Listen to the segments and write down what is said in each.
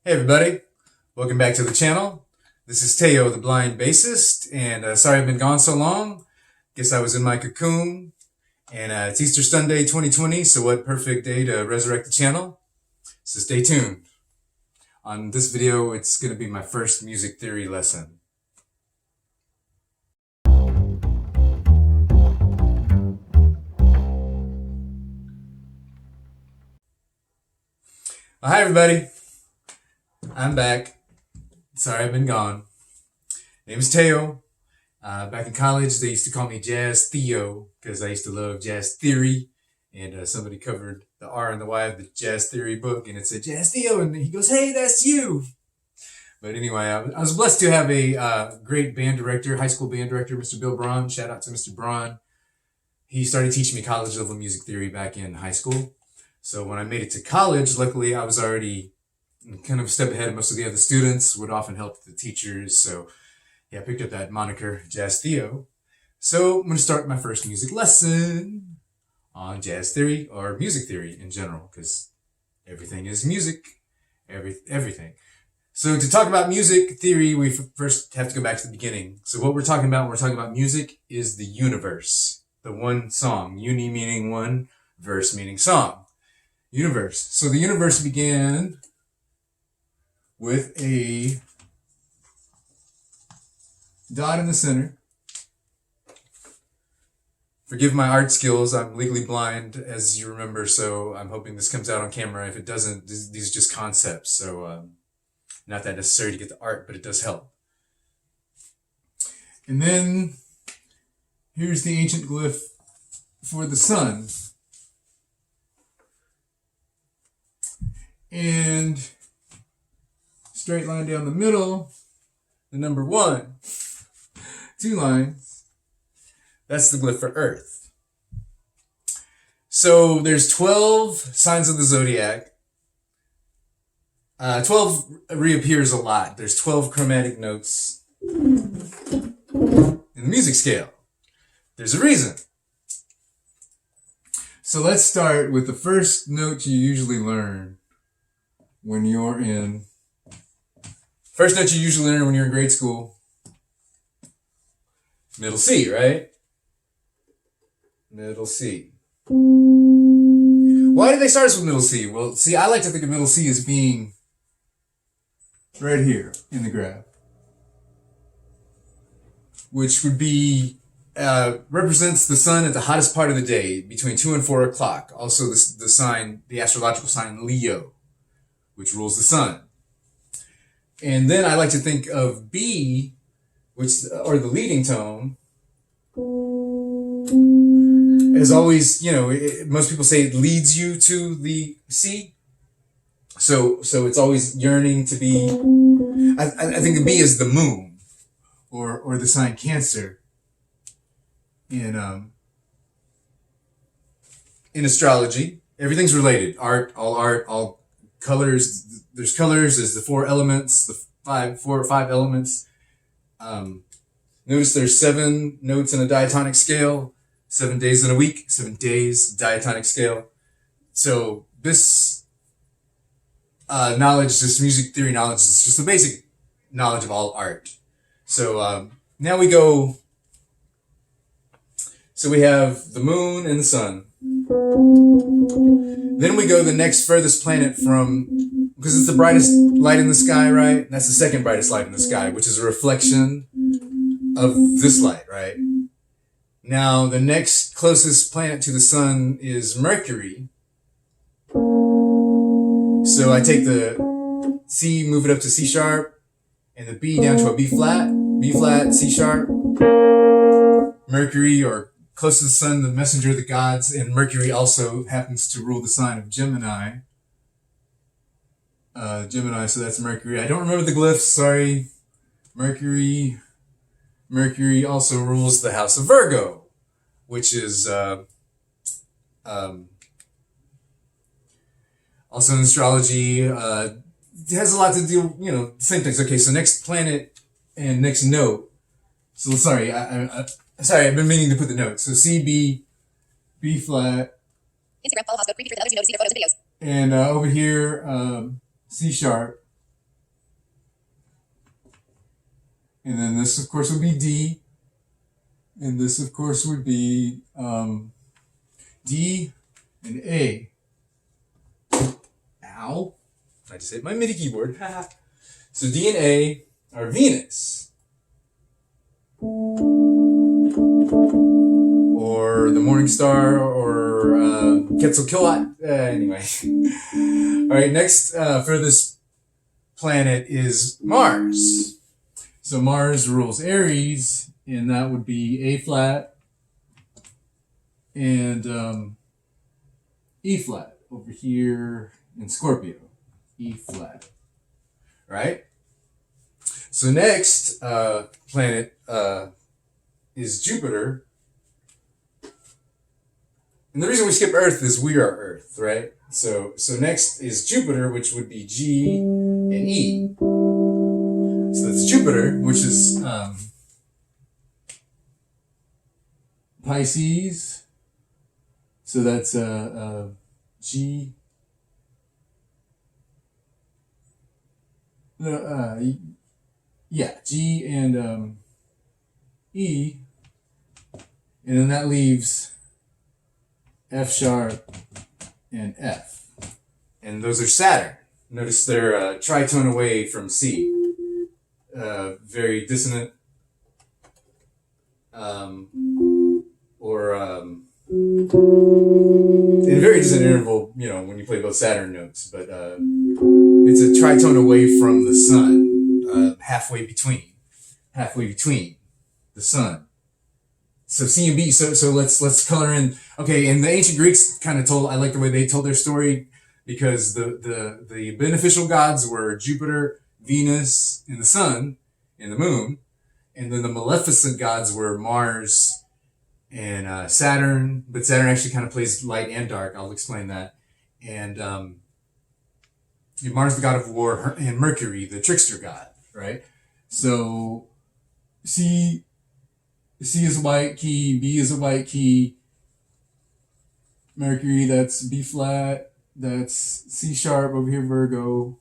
Hey everybody, welcome back to the channel. This is Teo, the blind bassist, and sorry I've been gone so long. Guess I was in my cocoon, and it's Easter Sunday 2020, so what perfect day to resurrect the channel. So stay tuned. On this video, it's going to be my first music theory lesson. Well, hi everybody. I'm back. Sorry I've been gone. Name is Teo. Back in college, they used to call me JazzTheo because I used to love jazz theory. And somebody covered the R and the Y of the jazz theory book, and it said JazzTheo, and he goes, "Hey, that's you." But anyway, I was blessed to have a great band director, high school band director, Mr. Bill Braun. Shout out to Mr. Braun. He started teaching me college level music theory back in high school. So when I made it to college, luckily I was already kind of a step ahead of most of the other students, would often help the teachers. So yeah, I picked up that moniker, JazzTheo. So I'm going to start my first music lesson on jazz theory or music theory in general, because everything is music, everything. So to talk about music theory, we first have to go back to the beginning. So what we're talking about when we're talking about music is the universe, the one song, uni meaning one, verse meaning song, universe. So the universe began with a dot in the center. Forgive my art skills. I'm legally blind, as you remember, so I'm hoping this comes out on camera. If it doesn't, these are just concepts. So not that necessary to get the art, but it does help. And then here's the ancient glyph for the sun. And straight line down the middle, the number 1, 2 lines. That's the glyph for Earth. So there's 12 signs of the zodiac. 12 reappears a lot. There's 12 chromatic notes in the music scale. There's a reason. So let's start with the first note you usually learn when you're in First note you usually learn when you're in grade school. Middle C, right? Middle C. Why did they start us with middle C? Well, see, I like to think of middle C as being right here in the graph, which would be, represents the sun at the hottest part of the day, between 2 and 4 o'clock. Also the sign, the astrological sign Leo, which rules the sun. And then I like to think of B, or the leading tone, as always, most people say it leads you to the C. So it's always yearning to be, I think the B is the moon, or the sign Cancer in astrology. Everything's related. Art, all colors. There's colors, there's the 4 elements, the 4 or 5 elements. Notice there's 7 notes in a diatonic scale, 7 days in a week, 7 days diatonic scale. So this knowledge, this music theory knowledge, is just the basic knowledge of all art. So now we go, so we have the moon and the sun. Then we go to the next furthest planet from, because it's the brightest light in the sky, right? That's the second brightest light in the sky, which is a reflection of this light, right? Now, the next closest planet to the sun is Mercury. So I take the C, move it up to C sharp, and the B down to a B flat, C sharp. Mercury, or close to the sun, the messenger of the gods, and Mercury also happens to rule the sign of Gemini. So that's Mercury. I don't remember the glyphs, sorry. Mercury also rules the house of Virgo, which is also in astrology. It has a lot to do, same things. Okay, so next planet and next note. So sorry, sorry, I've been meaning to put the notes. So C, B flat. Instagram, follow Hosco, creepy for the others you know to see their photos and videos. And over here, C sharp. And then this, of course, would be D. And this, of course, would be D and A. Ow. I just hit my MIDI keyboard. So D and A are Venus. Or the Morning Star, or Quetzalcoatl. Anyway. All right, next furthest planet is Mars. So Mars rules Aries, and that would be A flat and E flat over here in Scorpio. E flat. Right? So next planet is Jupiter. And the reason we skip Earth is we are Earth, right? So next is Jupiter, which would be G and E. So that's Jupiter, which is Pisces. So that's G. Yeah, G and E. And then that leaves F sharp and F. And those are Saturn. Notice they're a tritone away from C. Very dissonant. In very dissonant interval, you know, when you play both Saturn notes. But it's a tritone away from the sun. Halfway between the sun. So C and B, so let's color in. Okay, and the ancient Greeks kind of I like the way they told their story, because the beneficial gods were Jupiter, Venus, and the sun, and the moon. And then the maleficent gods were Mars and Saturn, but Saturn actually kind of plays light and dark. I'll explain that. And Mars, the god of war, and Mercury, the trickster god, right? So C is a white key, B is a white key, Mercury, that's B flat, that's C sharp over here, Virgo,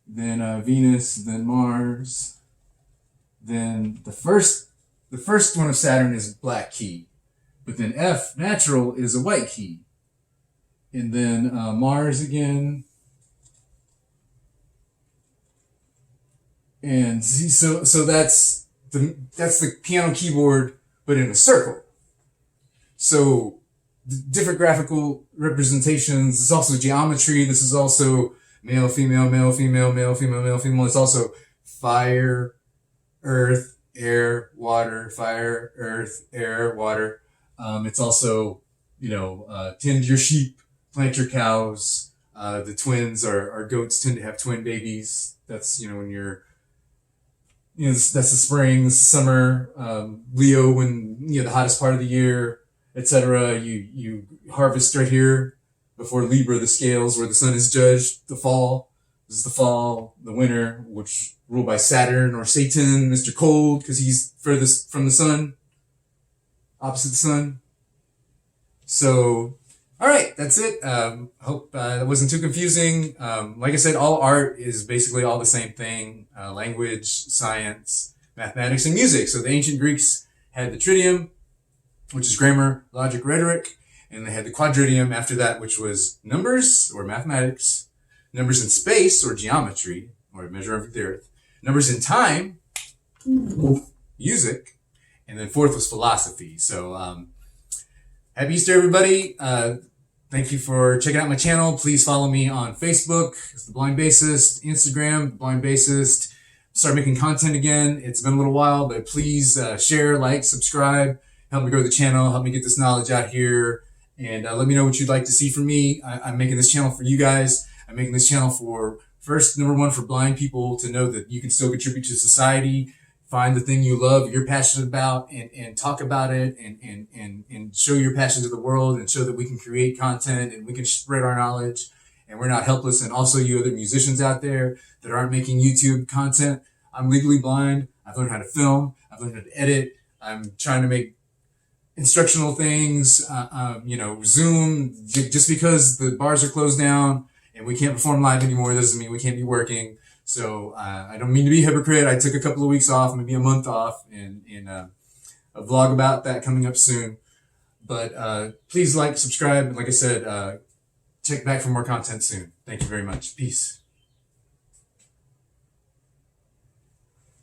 then Venus, then Mars, then the first one of Saturn is black key, but then F natural is a white key, and then Mars again, and Z, so that's the piano keyboard, but in a circle. So different graphical representations. It's also geometry. This is also male, female, male, female, male, female, male, female. It's also fire, earth, air, water, fire, earth, air, water. It's also, tend your sheep, plant your cows. The twins are goats tend to have twin babies. That's, when you're, that's the spring, summer, Leo, when, the hottest part of the year, etc. You harvest right here before Libra, the scales, where the sun is judged. The fall, this is the fall, the winter, which ruled by Saturn or Satan, Mr. Cold, because he's furthest from the sun, opposite the sun. So, all right, that's it. Hope that wasn't too confusing. Like I said, all art is basically all the same thing. Language, science, mathematics, and music. So the ancient Greeks had the tridium, which is grammar, logic, rhetoric. And they had the quadridium after that, which was numbers or mathematics, numbers in space or geometry or measure of the earth, numbers in time, music, and then fourth was philosophy. So, happy Easter, everybody. Thank you for checking out my channel. Please follow me on Facebook. It's The Blind Bassist. Instagram, The Blind Bassist. Start making content again. It's been a little while, but please share, like, subscribe. Help me grow the channel. Help me get this knowledge out here. And let me know what you'd like to see from me. I'm making this channel for you guys. I'm making this channel for, first, number one, for blind people to know that you can still contribute to society. Find the thing you love, you're passionate about, and talk about it, and show your passion to the world, and show that we can create content and we can spread our knowledge, and we're not helpless. And also you other musicians out there that aren't making YouTube content, I'm legally blind. I've learned how to film. I've learned how to edit. I'm trying to make instructional things, Zoom. Just because the bars are closed down and we can't perform live anymore doesn't mean we can't be working. So I don't mean to be a hypocrite. I took a couple of weeks off, maybe a month off, and a vlog about that coming up soon. But please like, subscribe, and like I said, check back for more content soon. Thank you very much. Peace.